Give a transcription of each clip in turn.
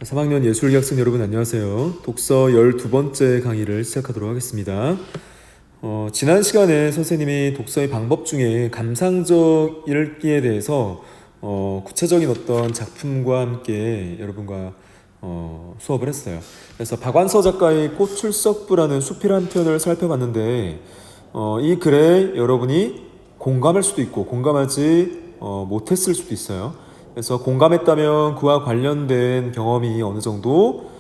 3학년 예술계 학생 여러분 안녕하세요. 독서 12번째 강의를 시작하도록 하겠습니다. 지난 시간에 선생님이 독서의 방법 중에 감상적 읽기에 대해서 구체적인 어떤 작품과 함께 여러분과 수업을 했어요. 그래서 박완서 작가의 꽃출석부라는 수필 한 편을 살펴봤는데 이 글에 여러분이 공감할 수도 있고 공감하지 못했을 수도 있어요. 그래서 공감했다면 그와 관련된 경험이 어느 정도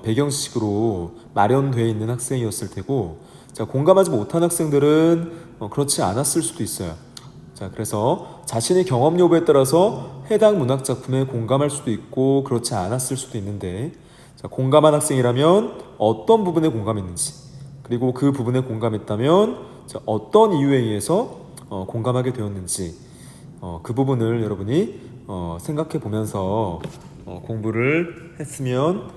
배경식으로 마련되어 있는 학생이었을 테고, 자, 공감하지 못한 학생들은 그렇지 않았을 수도 있어요. 자, 그래서 자신의 경험 여부에 따라서 해당 문학 작품에 공감할 수도 있고 그렇지 않았을 수도 있는데, 자, 공감한 학생이라면 어떤 부분에 공감했는지, 그리고 그 부분에 공감했다면 자, 어떤 이유에 의해서 공감하게 되었는지, 그 부분을 여러분이 생각해 보면서 공부를 했으면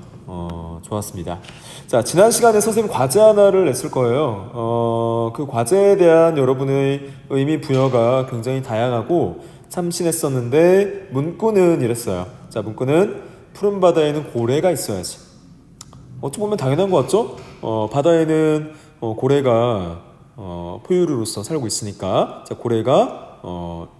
좋았습니다. 자, 지난 시간에 선생님 과제 하나를 냈을 거예요. 그 과제에 대한 여러분의 의미 부여가 굉장히 다양하고 참신했었는데 문구는 이랬어요. 자, 문구는 푸른 바다에는 고래가 있어야지. 어찌 보면 당연한 것 같죠? 바다에는 고래가 포유류로서 살고 있으니까, 자, 고래가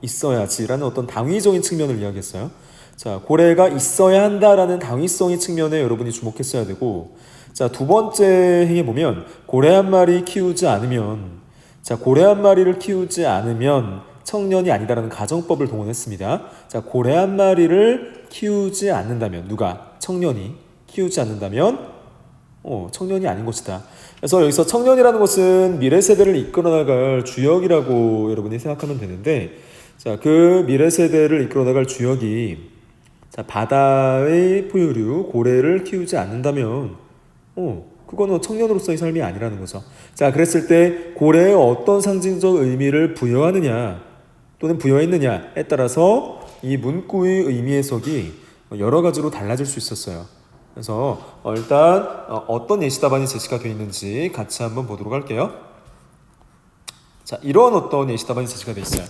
있어야지라는 어떤 당위적인 측면을 이야기했어요. 자, 고래가 있어야 한다라는 당위성의 측면에 여러분이 주목했어야 되고, 자, 두 번째 행에 보면 고래 한 마리 키우지 않으면, 자, 고래 한 마리를 키우지 않으면 청년이 아니다라는 가정법을 동원했습니다. 자, 고래 한 마리를 키우지 않는다면, 누가? 청년이 키우지 않는다면 청년이 아닌 것이다. 그래서 여기서 청년이라는 것은 미래 세대를 이끌어나갈 주역이라고 여러분이 생각하면 되는데, 자, 그 미래 세대를 이끌어나갈 주역이, 자, 바다의 포유류 고래를 키우지 않는다면 그거는 청년으로서의 삶이 아니라는 거죠. 자, 그랬을 때 고래에 어떤 상징적 의미를 부여하느냐 또는 부여했느냐에 따라서 이 문구의 의미 해석이 여러 가지로 달라질 수 있었어요. 그래서 일단 어떤 예시 답안이 제시가 되어 있는지 같이 한번 보도록 할게요. 자, 이런 어떤 예시 답안이 제시가 되어 있어요.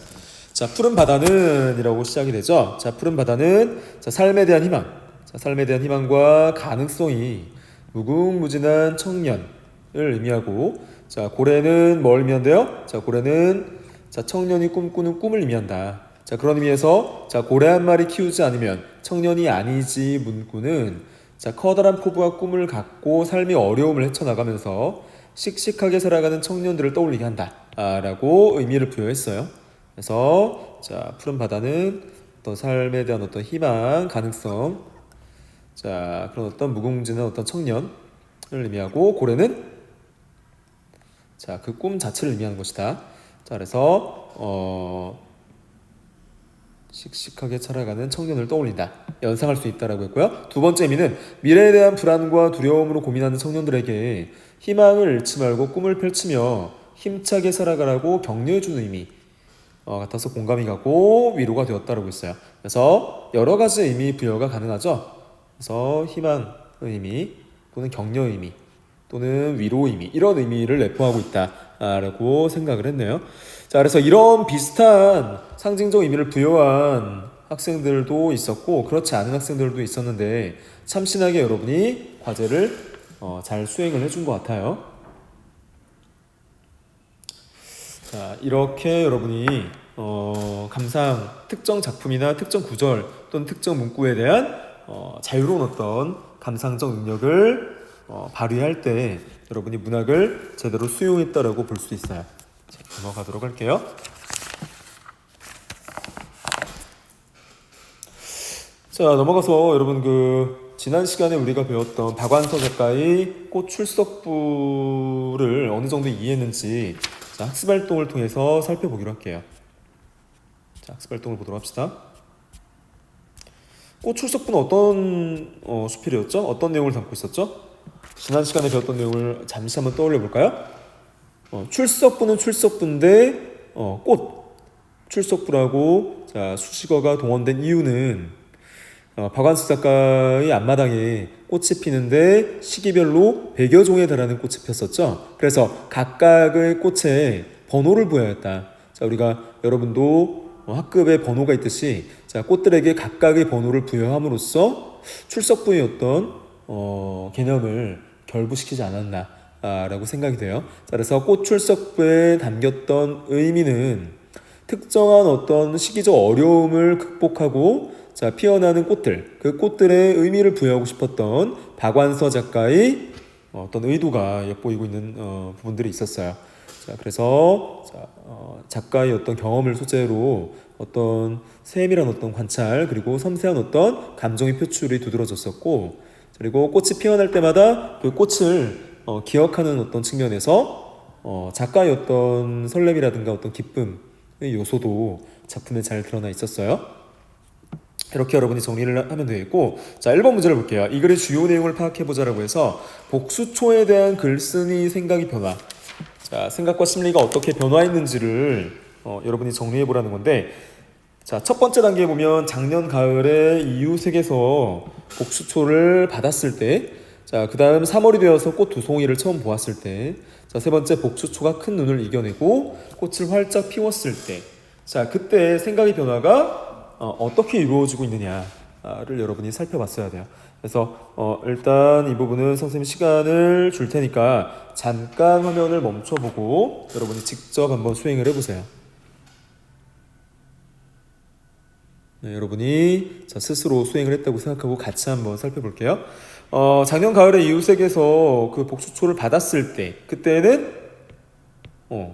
자, 푸른 바다는 이라고 시작이 되죠. 자, 푸른 바다는 자, 삶에 대한 희망, 자, 삶에 대한 희망과 가능성이 무궁무진한 청년을 의미하고, 자, 고래는 뭘 의미한대요? 자, 고래는 자, 청년이 꿈꾸는 꿈을 의미한다. 자, 그런 의미에서 자, 고래 한 마리 키우지 않으면 청년이 아니지 문구는 자, 커다란 포부와 꿈을 갖고 삶의 어려움을 헤쳐나가면서 씩씩하게 살아가는 청년들을 떠올리게 한다 라고 의미를 부여했어요. 그래서 자, 푸른 바다는 어떤 삶에 대한 어떤 희망, 가능성, 자, 그런 어떤 무궁무진한 어떤 청년을 의미하고, 고래는 자, 그 꿈 자체를 의미하는 것이다. 자, 그래서 씩씩하게 살아가는 청년을 떠올린다, 연상할 수 있다라고 했고요. 두 번째 의미는 미래에 대한 불안과 두려움으로 고민하는 청년들에게 희망을 잃지 말고 꿈을 펼치며 힘차게 살아가라고 격려해주는 의미 같아서 공감이 가고 위로가 되었다라고 했어요. 그래서 여러 가지 의미 부여가 가능하죠. 그래서 희망의 의미 또는 격려의 의미 또는 위로의 의미, 이런 의미를 내포하고 있다라고 생각을 했네요. 자, 그래서 이런 비슷한 상징적 의미를 부여한 학생들도 있었고 그렇지 않은 학생들도 있었는데 참신하게 여러분이 과제를 잘 수행을 해준 것 같아요. 자, 이렇게 여러분이 감상 특정 작품이나 특정 구절 또는 특정 문구에 대한 자유로운 어떤 감상적 능력을 발휘할 때 여러분이 문학을 제대로 수용했다라고 볼 수 있어요. 자, 넘어가도록 할게요. 자, 넘어가서 여러분 지난 시간에 우리가 배웠던 박완서 작가의 꽃 출석부를 어느 정도 이해했는지 자, 학습활동을 통해서 살펴보기로 할게요. 자, 학습활동을 보도록 합시다. 꽃 출석부는 어떤 수필이었죠? 어떤 내용을 담고 있었죠? 지난 시간에 배웠던 내용을 잠시 한번 떠올려 볼까요? 출석부는 출석부인데 꽃 출석부라고 자, 수식어가 동원된 이유는 박완서 작가의 앞마당에 꽃이 피는데 시기별로 100여 종에 달하는 꽃이 폈었죠. 그래서 각각의 꽃에 번호를 부여했다. 자, 우리가 여러분도 학급에 번호가 있듯이 자, 꽃들에게 각각의 번호를 부여함으로써 출석부의 어떤 개념을 결부시키지 않았나라고 생각이 돼요. 자, 그래서 꽃 출석부에 담겼던 의미는 특정한 어떤 시기적 어려움을 극복하고 자, 피어나는 꽃들, 그 꽃들의 의미를 부여하고 싶었던 박완서 작가의 어떤 의도가 엿보이고 있는 부분들이 있었어요. 자, 그래서 작가의 어떤 경험을 소재로 어떤 세밀한 어떤 관찰 그리고 섬세한 어떤 감정의 표출이 두드러졌었고, 그리고 꽃이 피어날 때마다 그 꽃을 기억하는 어떤 측면에서 작가의 어떤 설렘이라든가 어떤 기쁨의 요소도 작품에 잘 드러나 있었어요. 이렇게 여러분이 정리를 하면 되겠고, 자, 1번 문제를 볼게요. 이 글의 주요 내용을 파악해보자라고 해서 복수초에 대한 글쓴이 생각의 변화, 자, 생각과 심리가 어떻게 변화했는지를 여러분이 정리해보라는 건데, 자, 첫 번째 단계에 보면 작년 가을에 이웃에게서 복수초를 받았을 때, 자, 그 다음 3월이 되어서 꽃 두 송이를 처음 보았을 때, 자, 세 번째 복수초가 큰 눈을 이겨내고 꽃을 활짝 피웠을 때, 자, 그때 생각의 변화가 어떻게 이루어지고 있느냐를 여러분이 살펴봤어야 돼요. 그래서 일단 이 부분은 선생님이 시간을 줄 테니까 잠깐 화면을 멈춰보고 여러분이 직접 한번 수행을 해보세요. 네, 여러분이 스스로 수행을 했다고 생각하고 같이 한번 살펴볼게요. 작년 가을에 이웃에게서 그 복수초를 받았을 때 그때는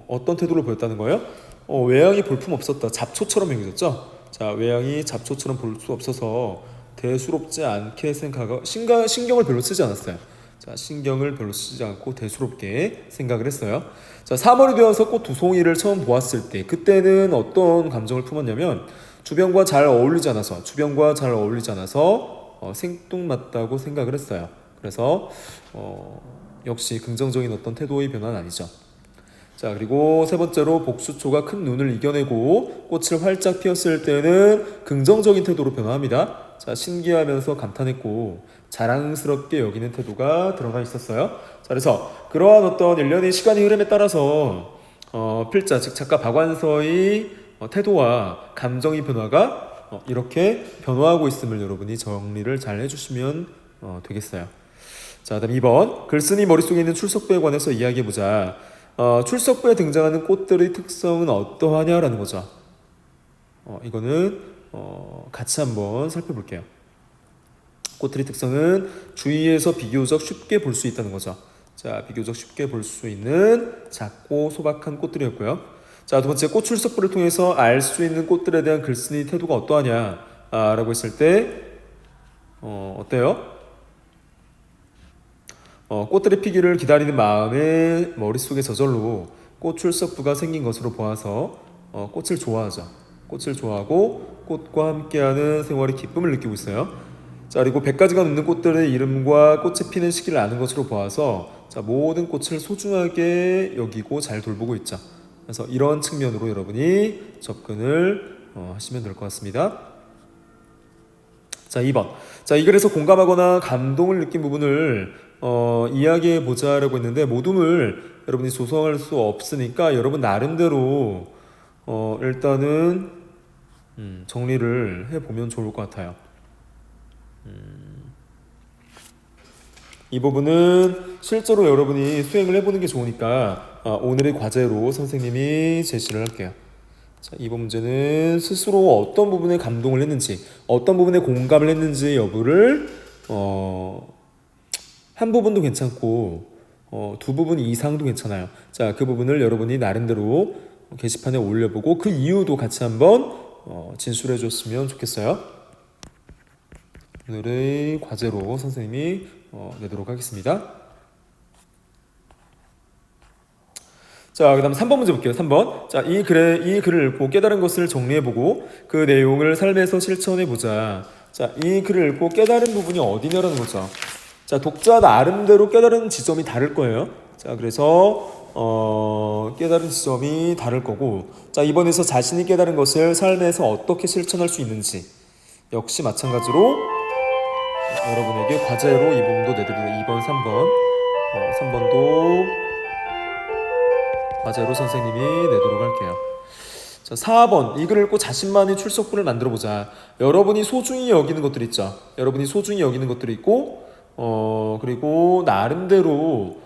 어떤 태도를 보였다는 거예요? 외양이 볼품없었다. 잡초처럼 여겨졌죠? 자, 외양이 잡초처럼 볼 수 없어서 대수롭지 않게 생각하고 신경을 별로 쓰지 않았어요. 자, 신경을 별로 쓰지 않고 대수롭게 생각을 했어요. 자, 3월이 되어서 꽃 두 송이를 처음 보았을 때 그때는 어떤 감정을 품었냐면 주변과 잘 어울리지 않아서 생뚱맞다고 생각을 했어요. 그래서 역시 긍정적인 어떤 태도의 변화는 아니죠. 자, 그리고 세 번째로 복수초가 큰 눈을 이겨내고 꽃을 활짝 피웠을 때는 긍정적인 태도로 변화합니다. 자, 신기하면서 감탄했고 자랑스럽게 여기는 태도가 드러나 있었어요. 자, 그래서 그러한 어떤 일련의 시간의 흐름에 따라서 필자, 즉 작가 박완서의 태도와 감정의 변화가 이렇게 변화하고 있음을 여러분이 정리를 잘 해주시면 되겠어요. 자, 다음 2번 글쓴이 머릿속에 있는 출석부에 관해서 이야기해보자. 출석부에 등장하는 꽃들의 특성은 어떠하냐라는 거죠. 이거는 같이 한번 살펴볼게요. 꽃들의 특성은 주위에서 비교적 쉽게 볼 수 있다는 거죠. 자, 비교적 쉽게 볼 수 있는 작고 소박한 꽃들이었고요. 자, 두 번째, 꽃 출석부를 통해서 알 수 있는 꽃들에 대한 글쓴이 태도가 어떠하냐 라고 했을 때 어때요? 꽃들의 피기를 기다리는 마음에 머릿속에 저절로 꽃 출석부가 생긴 것으로 보아서 꽃을 좋아하죠. 꽃을 좋아하고 꽃과 함께하는 생활의 기쁨을 느끼고 있어요. 자, 그리고 100가지가 넘는 꽃들의 이름과 꽃이 피는 시기를 아는 것으로 보아서 자, 모든 꽃을 소중하게 여기고 잘 돌보고 있죠. 그래서 이런 측면으로 여러분이 접근을 하시면 될 것 같습니다. 자, 2번. 자, 이 글에서 공감하거나 감동을 느낀 부분을 이야기해 보자라고 했는데 모둠을 여러분이 조성할 수 없으니까 여러분 나름대로 일단은 정리를 해보면 좋을 것 같아요. 이 부분은 실제로 여러분이 수행을 해보는 게 좋으니까 오늘의 과제로 선생님이 제시를 할게요. 자, 이번 문제는 스스로 어떤 부분에 감동을 했는지, 어떤 부분에 공감을 했는지 여부를 한 부분도 괜찮고 두 부분 이상도 괜찮아요. 자, 그 부분을 여러분이 나름대로 게시판에 올려보고 그 이유도 같이 한번 진술해 줬으면 좋겠어요. 오늘의 과제로 선생님이 내도록 하겠습니다. 자, 그 다음 3번 문제 볼게요. 3번. 자, 이 글을 읽고 깨달은 것을 정리해보고 그 내용을 삶에서 실천해보자. 자, 이 글을 읽고 깨달은 부분이 어디냐라는 거죠. 자, 독자 나름대로 깨달은 지점이 다를 거예요. 자, 그래서 깨달은 지점이 다를 거고, 자, 이번에서 자신이 깨달은 것을 삶에서 어떻게 실천할 수 있는지 역시 마찬가지로 여러분에게 과제로 이 부분도 내드립니다. 2번, 3번 3번도 과제로 선생님이 내도록 할게요. 자, 4번. 이 글을 읽고 자신만의 출석부를 만들어 보자. 여러분이 소중히 여기는 것들 있죠. 여러분이 소중히 여기는 것들이 있고, 그리고 나름대로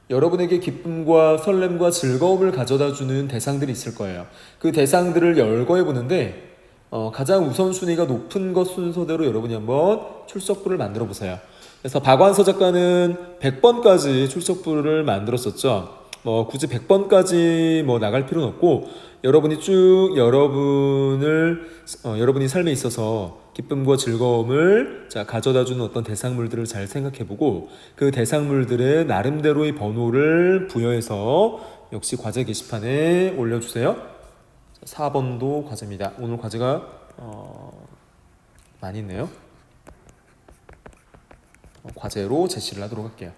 여러분에게 기쁨과 설렘과 즐거움을 가져다 주는 대상들이 있을 거예요. 그 대상들을 열거해 보는데, 가장 우선순위가 높은 것 순서대로 여러분이 한번 출석부를 만들어 보세요. 그래서 박완서 작가는 100번까지 출석부를 만들었었죠. 굳이 100번까지 나갈 필요는 없고, 여러분이 쭉 여러분이 삶에 있어서 기쁨과 즐거움을 가져다 주는 어떤 대상물들을 잘 생각해 보고, 그 대상물들의 나름대로의 번호를 부여해서 역시 과제 게시판에 올려주세요. 4번도 과제입니다. 오늘 과제가 많이 있네요. 과제로 제시를 하도록 할게요.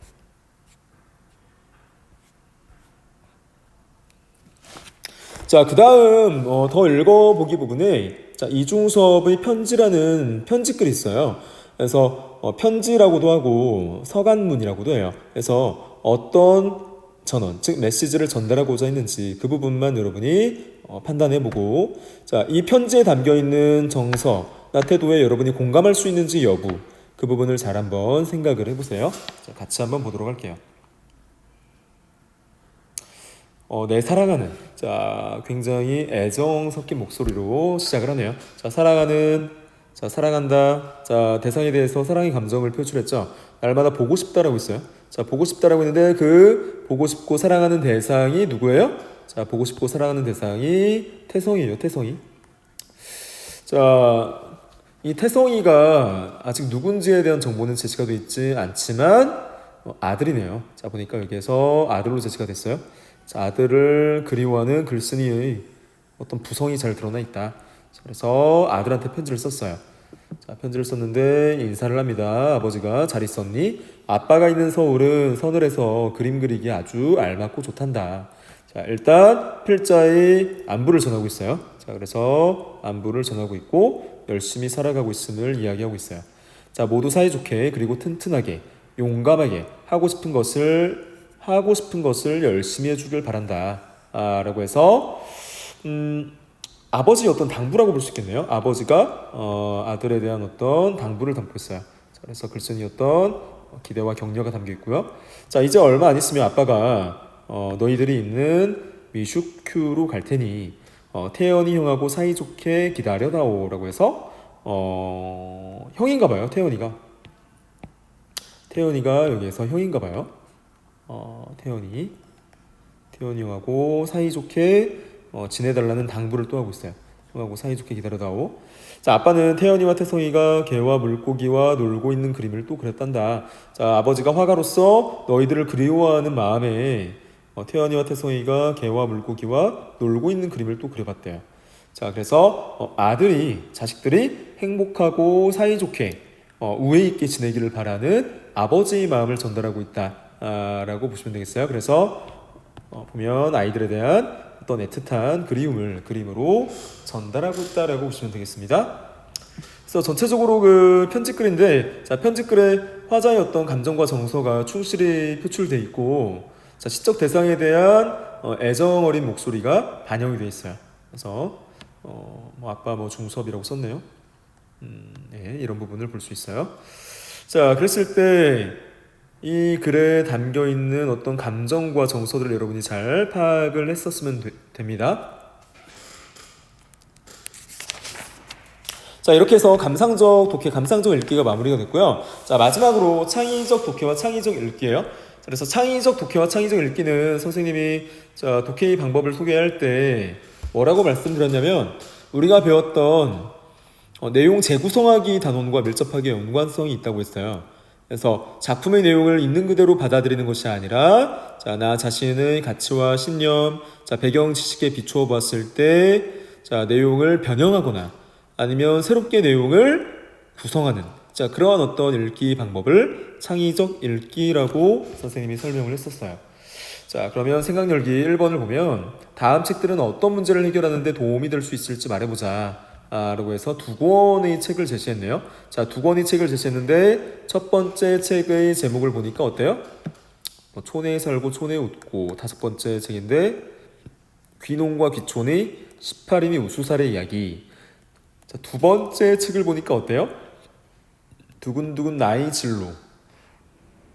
자, 그 다음 더 읽어보기 부분에 이중섭의 편지라는 편지글이 있어요. 그래서 편지라고도 하고 서간문이라고도 해요. 그래서 어떤 전원, 즉 메시지를 전달하고자 했는지 그 부분만 여러분이 판단해보고, 자, 이 편지에 담겨있는 정서, 태도에 여러분이 공감할 수 있는지 여부, 그 부분을 잘 한번 생각을 해보세요. 자, 같이 한번 보도록 할게요. 내 사랑하는. 자, 굉장히 애정 섞인 목소리로 시작을 하네요. 자, 사랑하는. 자, 사랑한다. 자, 대상에 대해서 사랑의 감정을 표출했죠. 날마다 보고 싶다라고 있어요. 자, 보고 싶다라고 있는데 그 보고 싶고 사랑하는 대상이 누구예요? 자, 보고 싶고 사랑하는 대상이 태성이에요. 태성이. 자, 이 태성이가 아직 누군지에 대한 정보는 제시가 되어 있지 않지만 아들이네요. 자, 보니까 여기에서 아들로 제시가 됐어요. 자, 아들을 그리워하는 글쓴이의 어떤 부성이 잘 드러나 있다. 자, 그래서 아들한테 편지를 썼어요. 자, 편지를 썼는데 인사를 합니다. 아버지가 잘 있었니? 아빠가 있는 서울은 서늘해서 그림 그리기 아주 알맞고 좋단다. 자, 일단 필자의 안부를 전하고 있어요. 자, 그래서 안부를 전하고 있고 열심히 살아가고 있음을 이야기하고 있어요. 자, 모두 사이좋게 그리고 튼튼하게 용감하게 하고 싶은 것을 열심히 해주길 바란다. 라고 해서 아버지의 어떤 당부라고 볼 수 있겠네요. 아버지가 아들에 대한 어떤 당부를 담고 있어요. 자, 그래서 글쓴이 어떤 기대와 격려가 담겨 있고요. 자, 이제 얼마 안 있으면 아빠가 너희들이 있는 미슈큐로 갈 테니 태연이 형하고 사이좋게 기다려다오라고 해서 형인가 봐요. 태연이가 여기에서 형인가 봐요. 태연이 형하고 사이좋게 지내달라는 당부를 또 하고 있어요. 형하고 사이좋게 기다려다오. 자, 아빠는 태연이와 태성이가 개와 물고기와 놀고 있는 그림을 또 그렸단다. 자, 아버지가 화가로서 너희들을 그리워하는 마음에 태연이와 태성이가 개와 물고기와 놀고 있는 그림을 또 그려봤대요. 자, 그래서 자식들이 행복하고 사이좋게 우애 있게 지내기를 바라는 아버지의 마음을 전달하고 있다. 라고 보시면 되겠어요. 그래서 보면 아이들에 대한 어떤 애틋한 그리움을 그림으로 전달하고 있다라고 보시면 되겠습니다. 그래서 전체적으로 그 편지글인데, 자, 편지글에 화자의 어떤 감정과 정서가 충실히 표출되어 있고, 자, 시적 대상에 대한 애정 어린 목소리가 반영이 되어 있어요. 그래서 아빠 중섭이라고 썼네요. 네, 이런 부분을 볼 수 있어요. 자, 그랬을 때 이 글에 담겨있는 어떤 감정과 정서들을 여러분이 잘 파악을 했었으면 됩니다. 자, 이렇게 해서 감상적 독해, 감상적 읽기가 마무리가 됐고요. 자, 마지막으로 창의적 독해와 창의적 읽기예요. 그래서 창의적 독해와 창의적 읽기는 선생님이 독해의 방법을 소개할 때 뭐라고 말씀드렸냐면, 우리가 배웠던 내용 재구성하기 단원과 밀접하게 연관성이 있다고 했어요. 그래서 작품의 내용을 있는 그대로 받아들이는 것이 아니라, 자, 나 자신의 가치와 신념, 자, 배경 지식에 비추어 봤을 때, 자, 내용을 변형하거나 아니면 새롭게 내용을 구성하는, 자, 그러한 어떤 읽기 방법을 창의적 읽기라고 선생님이 설명을 했었어요. 자, 그러면 생각 열기 1번을 보면 다음 책들은 어떤 문제를 해결하는 데 도움이 될 수 있을지 말해보자. 라고 해서 2권의 책을 제시했네요. 자, 2권의 책을 제시했는데 첫 번째 책의 제목을 보니까 어때요? 촌에 살고 촌에 웃고. 5번째 책인데 귀농과 귀촌의 18인이 우수살의 이야기. 자, 두 번째 책을 보니까 어때요? 두근두근 나의 진로,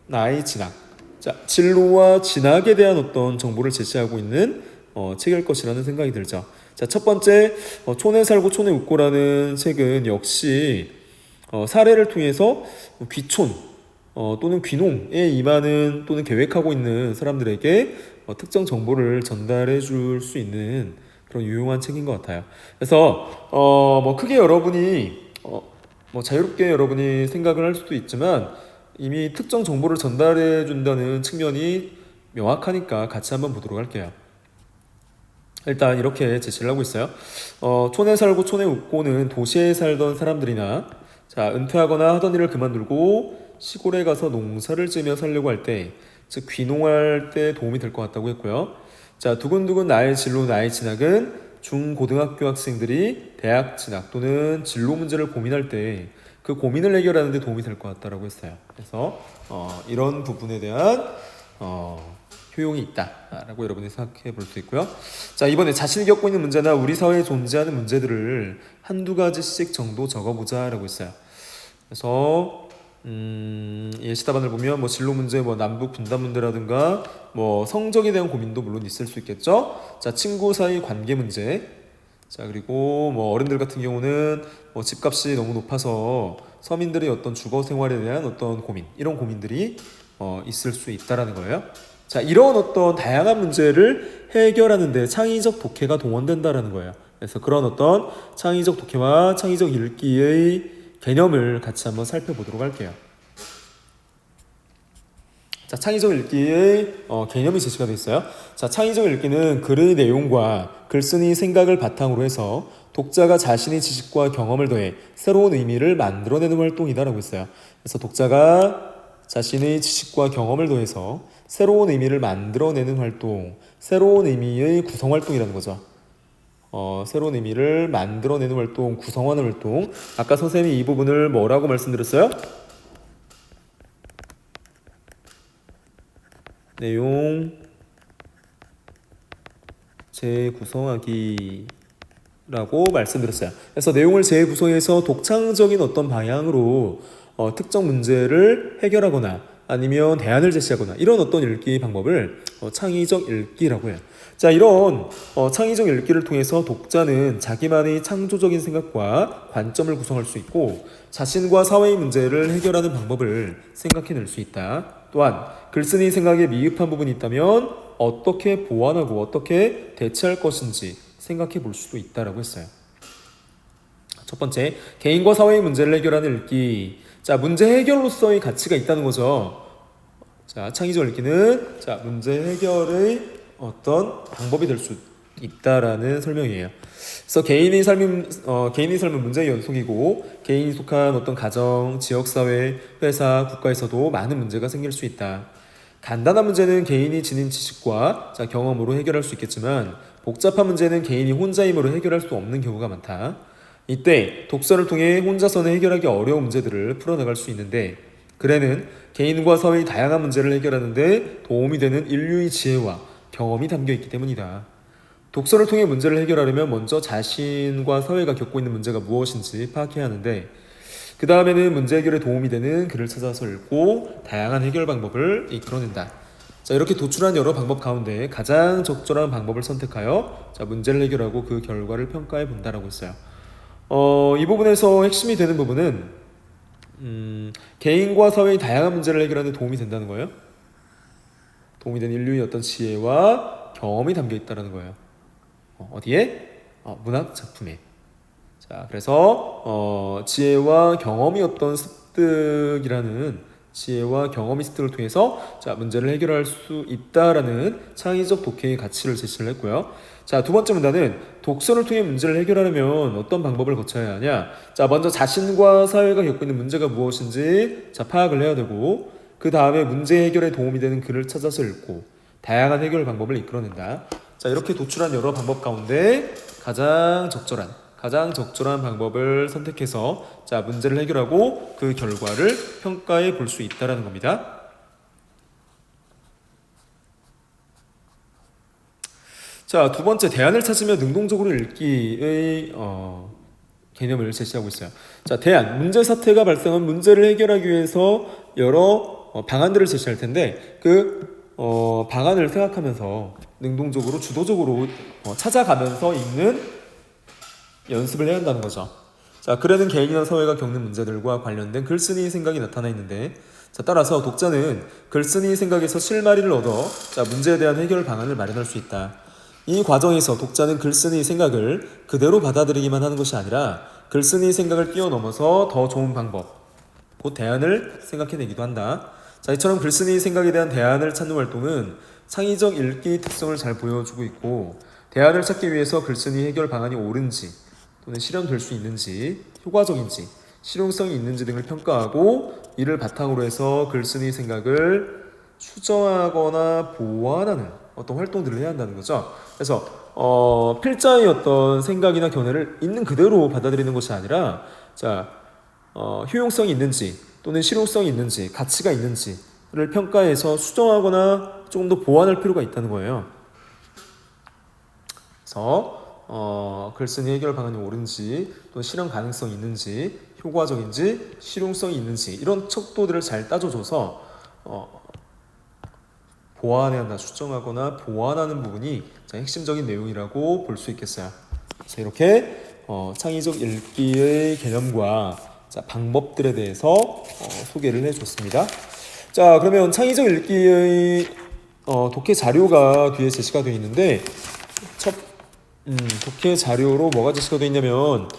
나의 진학. 자, 진로와 진학에 대한 어떤 정보를 제시하고 있는 책일 것이라는 생각이 들죠. 자, 첫 번째 촌에 살고 촌에 웃고라는 책은 역시 사례를 통해서 귀촌 또는 귀농에 임하는 또는 계획하고 있는 사람들에게 특정 정보를 전달해 줄 수 있는 그런 유용한 책인 것 같아요. 그래서 뭐 크게 여러분이 뭐 자유롭게 여러분이 생각을 할 수도 있지만 이미 특정 정보를 전달해 준다는 측면이 명확하니까 같이 한번 보도록 할게요. 일단 이렇게 제시를 하고 있어요. 촌에 살고 촌에 웃고는 도시에 살던 사람들이나 자, 은퇴하거나 하던 일을 그만두고 시골에 가서 농사를 지으며 살려고 할 때, 즉 귀농할 때 도움이 될 것 같다고 했고요. 자, 두근두근 나의 진로 나의 진학은 중고등학교 학생들이 대학 진학 또는 진로 문제를 고민할 때 그 고민을 해결하는 데 도움이 될 것 같다라고 했어요. 그래서 이런 부분에 대한 효용이 있다라고 여러분이 생각해 볼 수 있고요. 자, 이번에 자신이 겪고 있는 문제나 우리 사회에 존재하는 문제들을 한두 가지씩 정도 적어보자라고 했어요. 그래서 예시답안을 보면 뭐 진로 문제, 뭐 남북 분단 문제라든가 뭐 성적에 대한 고민도 물론 있을 수 있겠죠. 자, 친구 사이 관계 문제. 자, 그리고 뭐 어른들 같은 경우는 뭐 집값이 너무 높아서 서민들의 어떤 주거 생활에 대한 어떤 고민, 이런 고민들이 있을 수 있다라는 거예요. 자, 이런 어떤 다양한 문제를 해결하는데 창의적 독해가 동원된다라는 거예요. 그래서 그런 어떤 창의적 독해와 창의적 읽기의 개념을 같이 한번 살펴보도록 할게요. 자, 창의적 읽기의 개념이 제시가 되어 있어요. 자, 창의적 읽기는 글의 내용과 글쓴이의 생각을 바탕으로 해서 독자가 자신의 지식과 경험을 더해 새로운 의미를 만들어내는 활동이다라고 했어요. 그래서 독자가 자신의 지식과 경험을 더해서 새로운 의미를 만들어내는 활동, 새로운 의미의 구성 활동이라는 거죠. 새로운 의미를 만들어내는 활동, 구성하는 활동. 아까 선생님이 이 부분을 뭐라고 말씀드렸어요? 내용 재구성하기 라고 말씀드렸어요. 그래서 내용을 재구성해서 독창적인 어떤 방향으로 특정 문제를 해결하거나 아니면 대안을 제시하거나 이런 어떤 읽기 방법을 창의적 읽기라고 해요. 자, 이런 창의적 읽기를 통해서 독자는 자기만의 창조적인 생각과 관점을 구성할 수 있고 자신과 사회의 문제를 해결하는 방법을 생각해낼 수 있다. 또한 글쓴이 생각에 미흡한 부분이 있다면 어떻게 보완하고 어떻게 대체할 것인지 생각해 볼 수도 있다라고 했어요. 첫 번째, 개인과 사회의 문제를 해결하는 읽기. 자, 문제 해결로서의 가치가 있다는 거죠. 자, 창의적 읽기는 자, 문제 해결의 어떤 방법이 될 수 있다라는 설명이에요. 그래서 개인의 삶은 문제의 연속이고 개인이 속한 어떤 가정, 지역사회, 회사, 국가에서도 많은 문제가 생길 수 있다. 간단한 문제는 개인이 지닌 지식과 자, 경험으로 해결할 수 있겠지만 복잡한 문제는 개인이 혼자 힘으로 해결할 수 없는 경우가 많다. 이때 독서를 통해 혼자서는 해결하기 어려운 문제들을 풀어나갈 수 있는데 글에는 개인과 사회의 다양한 문제를 해결하는 데 도움이 되는 인류의 지혜와 경험이 담겨있기 때문이다. 독서를 통해 문제를 해결하려면 먼저 자신과 사회가 겪고 있는 문제가 무엇인지 파악해야 하는데 그 다음에는 문제 해결에 도움이 되는 글을 찾아서 읽고 다양한 해결 방법을 이끌어낸다. 자, 이렇게 도출한 여러 방법 가운데 가장 적절한 방법을 선택하여 자, 문제를 해결하고 그 결과를 평가해 본다라고 했어요. 이 부분에서 핵심이 되는 부분은 개인과 사회의 다양한 문제를 해결하는 데 도움이 된다는 거예요. 도움이 되는 인류의 어떤 지혜와 경험이 담겨 있다는 거예요. 어디에? 문학 작품에. 자, 그래서 지혜와 경험이 어떤 지혜와 경험의 습득을 통해서 자, 문제를 해결할 수 있다라는 창의적 독해의 가치를 제시를 했고요. 자, 두 번째 문단은 독서를 통해 문제를 해결하려면 어떤 방법을 거쳐야 하냐? 자, 먼저 자신과 사회가 겪고 있는 문제가 무엇인지 자, 파악을 해야 되고 그 다음에 문제 해결에 도움이 되는 글을 찾아서 읽고 다양한 해결 방법을 이끌어낸다. 자, 이렇게 도출한 여러 방법 가운데 가장 적절한 방법을 선택해서 자, 문제를 해결하고 그 결과를 평가해 볼 수 있다라는 겁니다. 자, 두 번째, 대안을 찾으며 능동적으로 읽기의 개념을 제시하고 있어요. 자, 대안, 문제 사태가 발생한 문제를 해결하기 위해서 여러 방안들을 제시할 텐데 방안을 생각하면서 능동적으로 주도적으로 찾아가면서 읽는 연습을 해야 한다는 거죠. 자, 글에는 개인이나 사회가 겪는 문제들과 관련된 글쓴이 생각이 나타나 있는데, 자, 따라서 독자는 글쓴이 생각에서 실마리를 얻어 문제에 대한 해결 방안을 마련할 수 있다. 이 과정에서 독자는 글쓴이 생각을 그대로 받아들이기만 하는 것이 아니라 글쓴이 생각을 뛰어넘어서 더 좋은 방법, 곧 대안을 생각해내기도 한다. 자, 이처럼 글쓴이 생각에 대한 대안을 찾는 활동은 창의적 읽기 특성을 잘 보여주고 있고, 대안을 찾기 위해서 글쓴이 해결 방안이 옳은지 또는 실현될 수 있는지, 효과적인지, 실용성이 있는지 등을 평가하고, 이를 바탕으로 해서 글쓴이 생각을 수정하거나 보완하는 어떤 활동들을 해야 한다는 거죠. 그래서 필자의 어떤 생각이나 견해를 있는 그대로 받아들이는 것이 아니라, 효용성이 있는지 또는 실용성이 있는지, 가치가 있는지를 평가해서 수정하거나 조금 더 보완할 필요가 있다는 거예요. 그래서 글쓴이 해결 방안이 옳은지, 또 실현 가능성이 있는지, 효과적인지, 실용성이 있는지, 이런 척도들을 잘 따져줘서 보완해야 한다, 수정하거나 보완하는 부분이 핵심적인 내용이라고 볼 수 있겠어요. 그래서 이렇게 창의적 읽기의 개념과 방법들에 대해서 소개를 해줬습니다. 자, 그러면 창의적 읽기의 독해 자료가 뒤에 제시가 되어 있는데, 독해 자료로 뭐가 제시가 되어 있냐면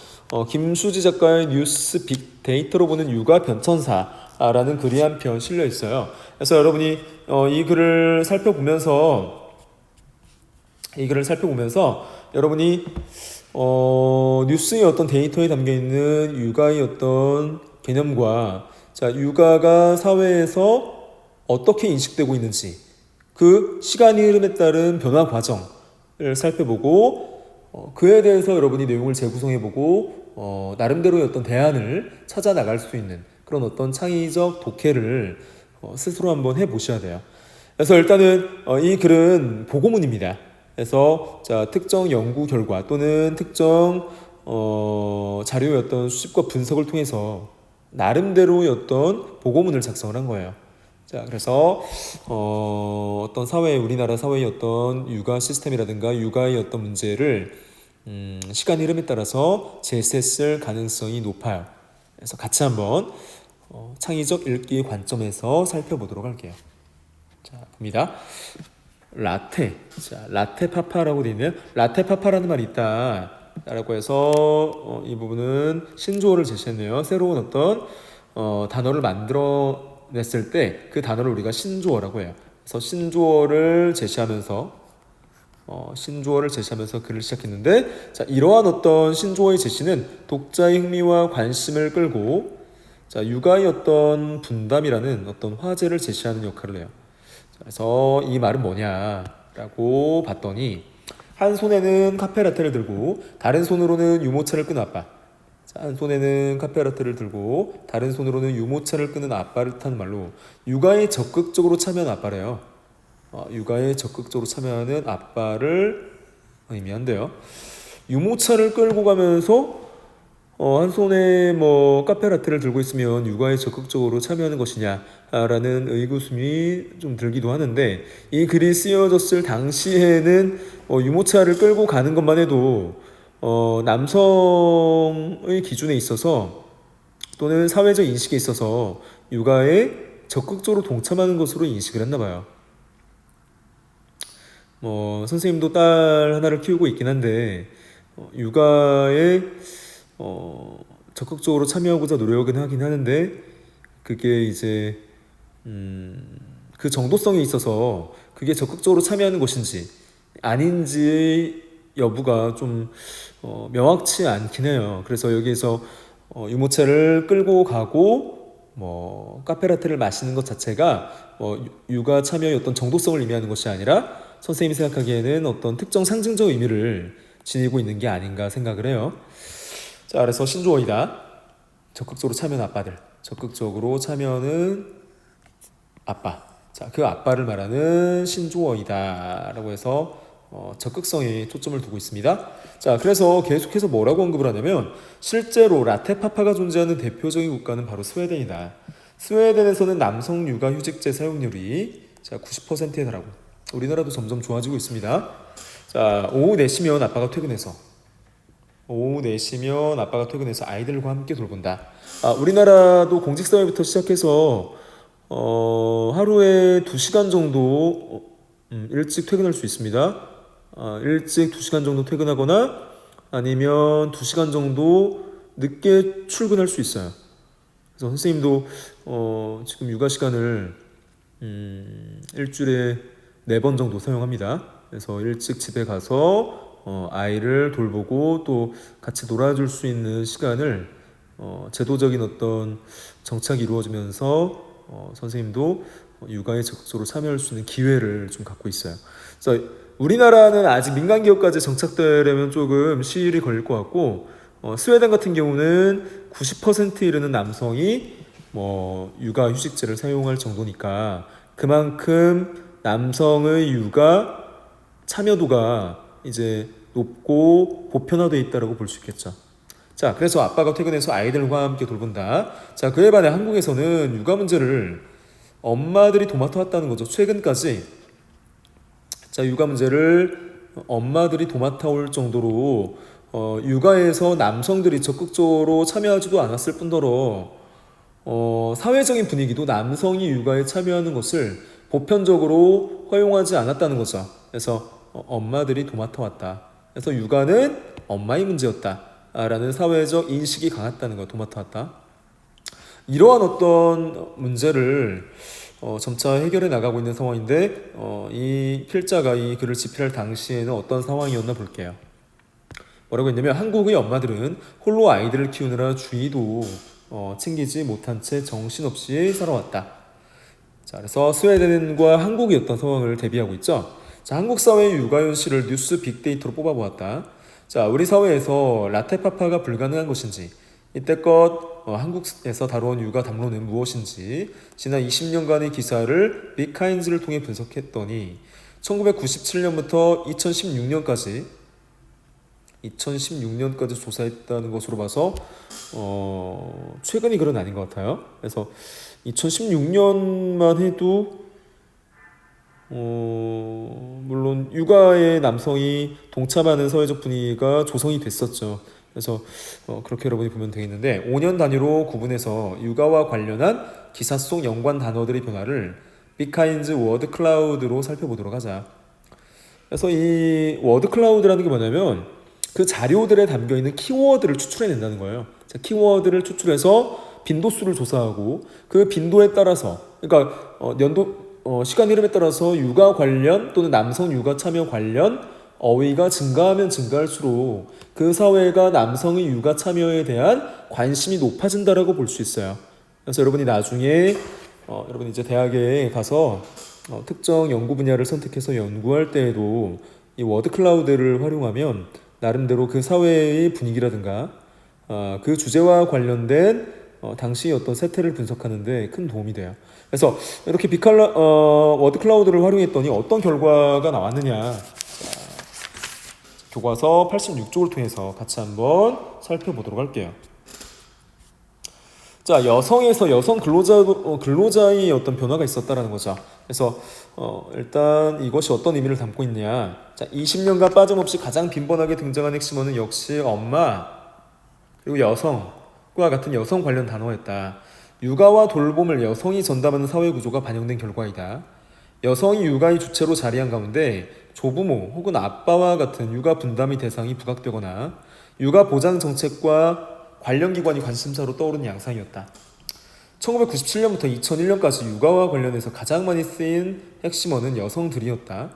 김수지 작가의 뉴스 빅데이터로 보는 육아 변천사라는 글이 한 편 실려 있어요. 그래서 여러분이 이 글을 살펴보면서 여러분이 뉴스의 어떤 데이터에 담겨 있는 육아의 어떤 개념과 육아가 사회에서 어떻게 인식되고 있는지, 그 시간이 흐름에 따른 변화 과정을 살펴보고, 그에 대해서 여러분이 내용을 재구성해보고 나름대로의 어떤 대안을 찾아 나갈 수 있는 그런 어떤 창의적 독해를 스스로 한번 해보셔야 돼요. 그래서 일단은 이 글은 보고문입니다. 그래서 특정 연구 결과 또는 특정 자료의 어떤 수집과 분석을 통해서 나름대로의 어떤 보고문을 작성을 한 거예요. 그래서 어떤 우리나라 사회의 어떤 육아 시스템이라든가 육아의 어떤 문제를 시간 흐름에 따라서 재했을 가능성이 높아요. 그래서 같이 한번 창의적 읽기의 관점에서 살펴보도록 할게요. 자, 봅니다. 라테 파파라고 되어 있네요. 라테 파파라는 말이 있다 라고 해서 이 부분은 신조어를 제시했네요. 새로운 어떤 단어를 만들어냈을 때 그 단어를 우리가 신조어라고 해요. 그래서 신조어를 제시하면서 글을 시작했는데, 이러한 어떤 신조어의 제시는 독자의 흥미와 관심을 끌고 육아의 어떤 분담이라는 어떤 화제를 제시하는 역할을 해요. 그래서 이 말은 뭐냐라고 봤더니, 한 손에는 카페라테를 들고 다른 손으로는 유모차를 끄는 아빠. 한 손에는 카페라테를 들고 다른 손으로는 유모차를 끄는 아빠를 뜻하는 말로 육아에 적극적으로 참여하는 아빠래요. 육아에 적극적으로 참여하는 아빠를 의미한대요. 유모차를 끌고 가면서 한 손에 카페라테를 들고 있으면 육아에 적극적으로 참여하는 것이냐라는 의구심이 좀 들기도 하는데, 이 글이 쓰여졌을 당시에는 유모차를 끌고 가는 것만 해도 남성의 기준에 있어서 또는 사회적 인식에 있어서 육아에 적극적으로 동참하는 것으로 인식을 했나 봐요. 선생님도 딸 하나를 키우고 있긴 한데 육아에 적극적으로 참여하고자 노력은 하긴 하는데, 그게 이제 그 정도성에 있어서 그게 적극적으로 참여하는 것인지 아닌지 여부가 좀 명확치 않긴 해요. 그래서 여기에서 유모차를 끌고 가고 카페라테를 마시는 것 자체가 육아 참여의 어떤 정도성을 의미하는 것이 아니라 선생님이 생각하기에는 어떤 특정 상징적 의미를 지니고 있는 게 아닌가 생각을 해요. 그래서 신조어이다. 적극적으로 참여하는 아빠들. 적극적으로 참여하는 아빠. 그 아빠를 말하는 신조어이다 라고 해서 적극성에 초점을 두고 있습니다. 자, 그래서 계속해서 뭐라고 언급을 하냐면 실제로 라테파파가 존재하는 대표적인 국가는 바로 스웨덴이다. 스웨덴에서는 남성 육아휴직제 사용률이 90%에 달하고 우리나라도 점점 좋아지고 있습니다. 자, 오후 4시면 아빠가 퇴근해서 아이들과 함께 돌본다. 우리나라도 공직사회부터 시작해서 하루에 2시간 정도 일찍 퇴근할 수 있습니다. 일찍 2시간 정도 퇴근하거나 아니면 2시간 정도 늦게 출근할 수 있어요. 그래서 선생님도 지금 육아 시간을 일주일에 4번 정도 사용합니다. 그래서 일찍 집에 가서 아이를 돌보고 또 같이 놀아줄 수 있는 시간을 제도적인 어떤 정착이 이루어지면서 선생님도 육아에 적극적으로 참여할 수 있는 기회를 좀 갖고 있어요. 그래서 우리나라는 아직 민간기업까지 정착되려면 조금 시일이 걸릴 것 같고 스웨덴 같은 경우는 90%에 이르는 남성이 육아휴직제를 사용할 정도니까 그만큼 남성의 육아 참여도가 이제 높고 보편화되어 있다고 볼 수 있겠죠. 자, 그래서 아빠가 퇴근해서 아이들과 함께 돌본다. 자, 그에 반해 한국에서는 육아 문제를 엄마들이 도맡아왔다는 거죠. 최근까지 육아 문제를 엄마들이 도맡아올 정도로 육아에서 남성들이 적극적으로 참여하지도 않았을 뿐더러 사회적인 분위기도 남성이 육아에 참여하는 것을 보편적으로 허용하지 않았다는 거죠. 그래서 엄마들이 도맡아왔다. 그래서 육아는 엄마의 문제였다 라는 사회적 인식이 강했다는 거. 도맡아왔다. 이러한 어떤 문제를 점차 해결해 나가고 있는 상황인데 이 필자가 이 글을 집필할 당시에는 어떤 상황이었나 볼게요. 뭐라고 했냐면 한국의 엄마들은 홀로 아이들을 키우느라 주의도 챙기지 못한 채 정신없이 살아왔다. 자, 그래서 스웨덴과 한국의 어떤 상황을 대비하고 있죠. 자, 한국 사회의 육아 현실을 뉴스 빅데이터로 뽑아보았다. 자, 우리 사회에서 라테파파가 불가능한 것인지 이때껏 한국에서 다뤄온 육아 담론은 무엇인지 지난 20년간의 기사를 빅카인즈를 통해 분석했더니 1997년부터 2016년까지 조사했다는 것으로 봐서 최근이 글은 아닌 것 같아요. 그래서 2016년만 해도 물론 육아에 남성이 동참하는 사회적 분위기가 조성이 됐었죠. 그래서 그렇게 여러분이 보면 되겠는데 5년 단위로 구분해서 육아와 관련한 기사 속 연관 단어들의 변화를 빅카인즈 워드 클라우드로 살펴보도록 하자. 그래서 이 워드 클라우드라는 게 뭐냐면 그 자료들에 담겨있는 키워드를 추출해낸다는 거예요. 자, 키워드를 추출해서 빈도수를 조사하고 그 빈도에 따라서 그러니까 시간 흐름에 따라서 육아 관련 또는 남성 육아 참여 관련 어휘가 증가하면 증가할수록 그 사회가 남성의 육아 참여에 대한 관심이 높아진다라고 볼 수 있어요. 그래서 여러분이 나중에 여러분이 이제 대학에 가서 특정 연구 분야를 선택해서 연구할 때에도 이 워드 클라우드를 활용하면 나름대로 그 사회의 분위기라든가 그 주제와 관련된 당시 어떤 세태를 분석하는 데 큰 도움이 돼요. 그래서 이렇게 워드 클라우드를 활용했더니 어떤 결과가 나왔느냐. 교과서 86쪽을 통해서 같이 한번 살펴보도록 할게요. 자, 여성에서 여성 근로자의 어떤 변화가 있었다라는 거죠. 그래서 일단 이것이 어떤 의미를 담고 있냐. 자, 20년간 빠짐없이 가장 빈번하게 등장한 핵심어는 역시 엄마 그리고 여성과 같은 여성 관련 단어였다. 육아와 돌봄을 여성이 전담하는 사회 구조가 반영된 결과이다. 여성이 육아의 주체로 자리한 가운데 조부모 혹은 아빠와 같은 육아 분담의 대상이 부각되거나 육아 보장 정책과 관련 기관이 관심사로 떠오르는 양상이었다. 1997년부터 2001년까지 육아와 관련해서 가장 많이 쓰인 핵심어는 여성들이었다.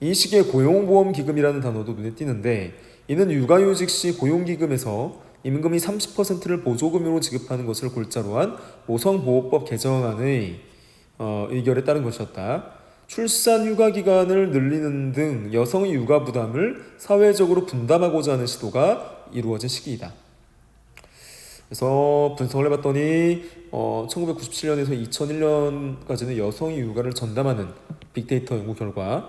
이 시기에 고용보험기금이라는 단어도 눈에 띄는데 이는 육아휴직 시 고용기금에서 임금의 30%를 보조금으로 지급하는 것을 골자로 한 모성보호법 개정안의 의결에 따른 것이었다. 출산 휴가 기간을 늘리는 등 여성의 육아 부담을 사회적으로 분담하고자 하는 시도가 이루어진 시기이다. 그래서 분석을 해봤더니 1997년에서 2001년까지는 여성이 육아를 전담하는 빅데이터 연구 결과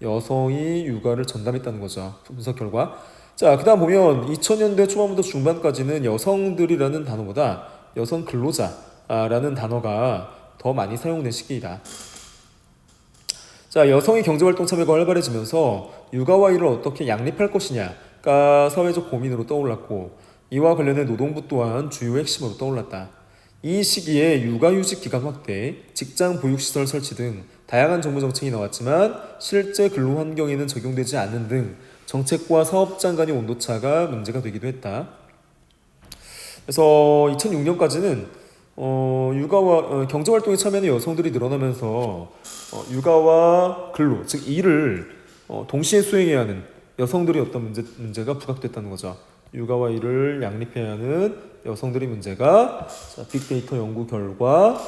여성이 육아를 전담했다는 거죠. 분석 결과. 자, 그다음 보면 2000년대 초반부터 중반까지는 여성들이라는 단어보다 여성 근로자라는 단어가 더 많이 사용된 시기이다. 자, 여성의 경제활동 참여가 활발해지면서 육아와 일을 어떻게 양립할 것이냐가 사회적 고민으로 떠올랐고, 이와 관련해 노동부 또한 주요 핵심으로 떠올랐다. 이 시기에 육아휴직 기간 확대, 직장 보육시설 설치 등 다양한 정부 정책이 나왔지만 실제 근로 환경에는 적용되지 않는 등 정책과 사업장 간의 온도차가 문제가 되기도 했다. 그래서 2006년까지는 육아와 경제활동에 참여하는 여성들이 늘어나면서 육아와 근로, 즉 일을 동시에 수행해야 하는 여성들이 어떤 문제가 부각됐다는 거죠. 육아와 일을 양립해야 하는 여성들의 문제가 빅데이터 연구 결과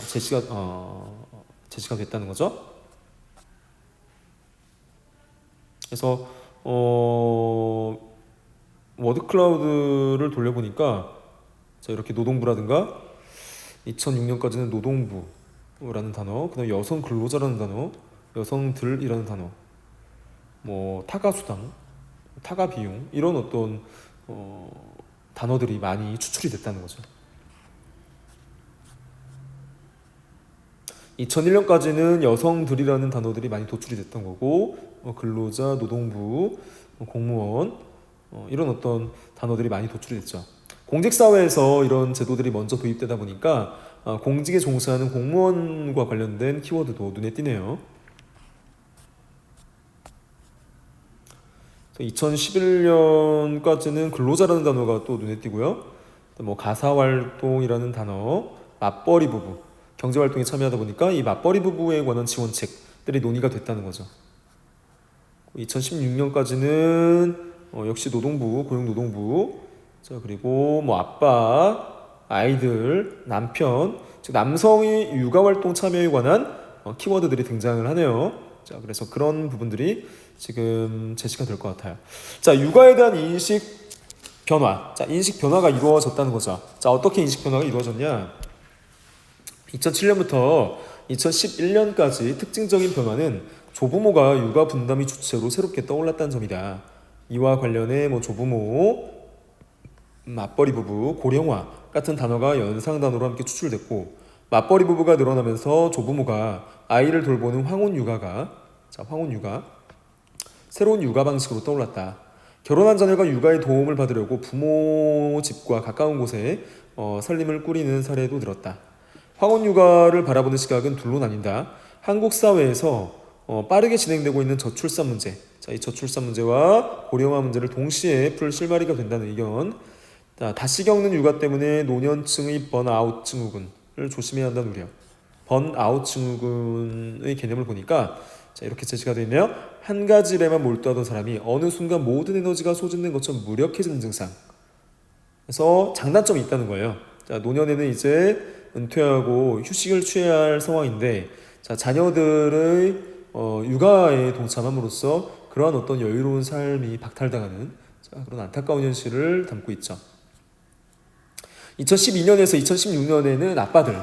제시가 됐다는 거죠. 그래서 워드클라우드를 돌려보니까 자, 이렇게 노동부라든가 2006년까지는 노동부라는 단어, 그다음 여성 근로자라는 단어, 여성들이라는 단어, 뭐 타가수당, 타가비용 이런 어떤 단어들이 많이 추출이 됐다는 거죠. 2001년까지는 여성들이라는 단어들이 많이 도출이 됐던 거고, 근로자, 노동부, 공무원 이런 어떤 단어들이 많이 도출이 됐죠. 공직사회에서 이런 제도들이 먼저 도입되다 보니까 공직에 종사하는 공무원과 관련된 키워드도 눈에 띄네요. 2011년까지는 근로자라는 단어가 또 눈에 띄고요. 뭐 가사활동이라는 단어, 맞벌이 부부, 경제활동에 참여하다 보니까 이 맞벌이 부부에 관한 지원책들이 논의가 됐다는 거죠. 2016년까지는 역시 노동부, 고용노동부, 자 그리고 뭐 아빠, 아이들, 남편, 즉 남성의 육아활동 참여에 관한 키워드들이 등장을 하네요. 자 그래서 그런 부분들이 지금 제시가 될 것 같아요. 자 육아에 대한 인식 변화, 자 인식 변화가 이루어졌다는 거죠. 자 어떻게 인식 변화가 이루어졌냐? 2007년부터 2011년까지 특징적인 변화는 조부모가 육아 분담의 주체로 새롭게 떠올랐다는 점이다. 이와 관련해 뭐 조부모, 맞벌이 부부, 고령화 같은 단어가 연상 단어로 함께 추출됐고, 맞벌이 부부가 늘어나면서 조부모가 아이를 돌보는 황혼 육아가 새로운 육아 방식으로 떠올랐다. 결혼한 자녀가 육아에 도움을 받으려고 부모 집과 가까운 곳에 살림을 꾸리는 사례도 늘었다. 황혼 육아를 바라보는 시각은 둘로 나뉜다. 한국 사회에서 빠르게 진행되고 있는 저출산 문제, 자, 이 저출산 문제와 고령화 문제를 동시에 풀 실마리가 된다는 의견. 자, 다시 겪는 육아 때문에 노년층의 번아웃 증후군을 조심해야 한다는 우려. 번아웃 증후군의 개념을 보니까 자, 이렇게 제시가 되어 있네요. 한 가지 일에만 몰두하던 사람이 어느 순간 모든 에너지가 소진된 것처럼 무력해지는 증상. 그래서 장단점이 있다는 거예요. 자, 노년에는 이제 은퇴하고 휴식을 취해야 할 상황인데, 자, 자녀들의 육아에 동참함으로써 그러한 어떤 여유로운 삶이 박탈당하는 자, 그런 안타까운 현실을 담고 있죠. 2012년에서 2016년에는 아빠들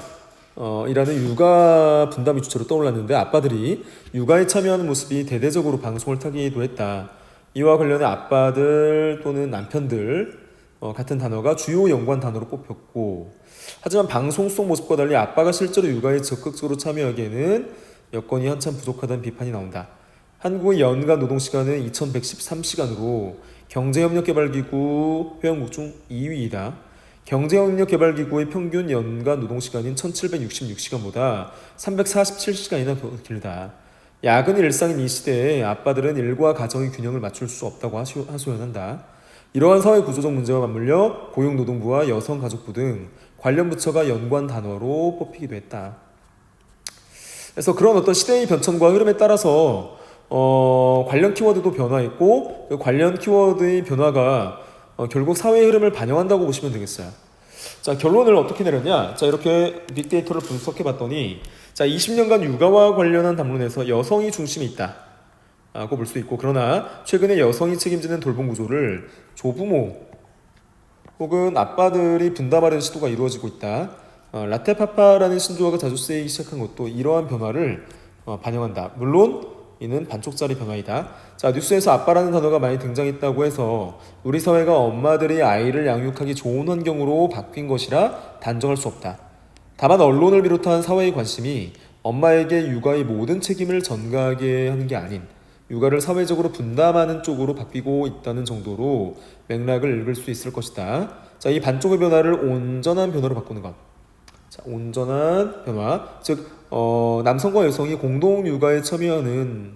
이라는 육아 분담이 주체로 떠올랐는데, 아빠들이 육아에 참여하는 모습이 대대적으로 방송을 타기도 했다. 이와 관련해 아빠들 또는 남편들 같은 단어가 주요 연관 단어로 뽑혔고, 하지만 방송 속 모습과 달리 아빠가 실제로 육아에 적극적으로 참여하기에는 여건이 한참 부족하다는 비판이 나온다. 한국의 연간 노동시간은 2113시간으로 경제협력개발기구 회원국 중 2위이다. 경제협력개발기구의 평균 연간 노동시간인 1766시간보다 347시간이나 더 길다. 야근이 일상인 이 시대에 아빠들은 일과 가정의 균형을 맞출 수 없다고 하소연한다. 이러한 사회 구조적 문제와 맞물려 고용노동부와 여성가족부 등 관련 부처가 연관 단어로 뽑히기도 했다. 그래서 그런 어떤 시대의 변천과 흐름에 따라서 관련 키워드도 변화했고, 그 관련 키워드의 변화가 결국 사회의 흐름을 반영한다고 보시면 되겠어요. 자, 결론을 어떻게 내렸냐? 자, 이렇게 빅데이터를 분석해 봤더니, 자, 20년간 육아와 관련한 담론에서 여성이 중심에 있다 라고 볼 수 있고, 그러나 최근에 여성이 책임지는 돌봄 구조를 조부모 혹은 아빠들이 분담하려는 시도가 이루어지고 있다. 라테파파라는 신조어가 자주 쓰이기 시작한 것도 이러한 변화를 반영한다. 물론 이는 반쪽짜리 변화이다. 자, 뉴스에서 아빠라는 단어가 많이 등장했다고 해서 우리 사회가 엄마들이 아이를 양육하기 좋은 환경으로 바뀐 것이라 단정할 수 없다. 다만 언론을 비롯한 사회의 관심이 엄마에게 육아의 모든 책임을 전가하게 하는 게 아닌 육아를 사회적으로 분담하는 쪽으로 바뀌고 있다는 정도로 맥락을 읽을 수 있을 것이다. 자, 이 반쪽의 변화를 온전한 변화로 바꾸는 것. 자, 온전한 변화, 즉 남성과 여성이 공동 육아에 참여하는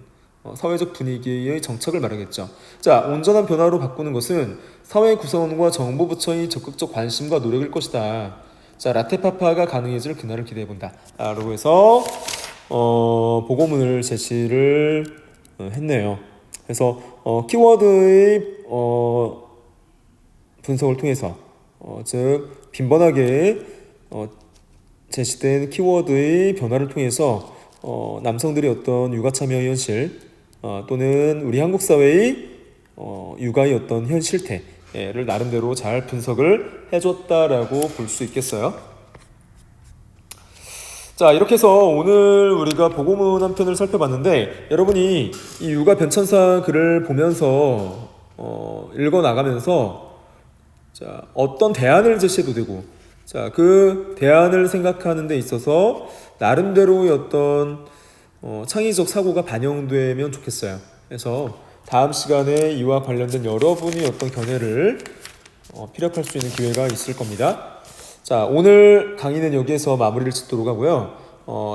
사회적 분위기의 정착을 말하겠죠. 자, 온전한 변화로 바꾸는 것은 사회 구성원과 정부 부처의 적극적 관심과 노력일 것이다. 자, 라테파파가 가능해질 그날을 기대해본다. 라고 해서 보고문을 제시를 했네요. 그래서 키워드의 분석을 통해서 즉 빈번하게 제시된 키워드의 변화를 통해서 남성들의 어떤 육아 참여 현실 또는 우리 한국 사회의 육아의 어떤 현 실태를 나름대로 잘 분석을 해줬다라고 볼 수 있겠어요. 자, 이렇게 해서 오늘 우리가 보고문 한 편을 살펴봤는데 여러분이 이 육아 변천사 글을 보면서 읽어 나가면서 자, 어떤 대안을 제시해도 되고 자, 그 대안을 생각하는 데 있어서 나름대로의 어떤 창의적 사고가 반영되면 좋겠어요. 그래서 다음 시간에 이와 관련된 여러분이 어떤 견해를 피력할 수 있는 기회가 있을 겁니다. 자, 오늘 강의는 여기에서 마무리를 짓도록 하고요.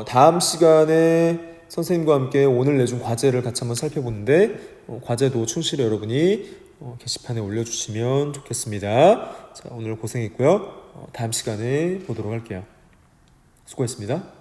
다음 시간에 선생님과 함께 오늘 내준 과제를 같이 한번 살펴보는데 과제도 충실히 여러분이 게시판에 올려주시면 좋겠습니다. 자, 오늘 고생했고요. 다음 시간에 보도록 할게요. 수고했습니다.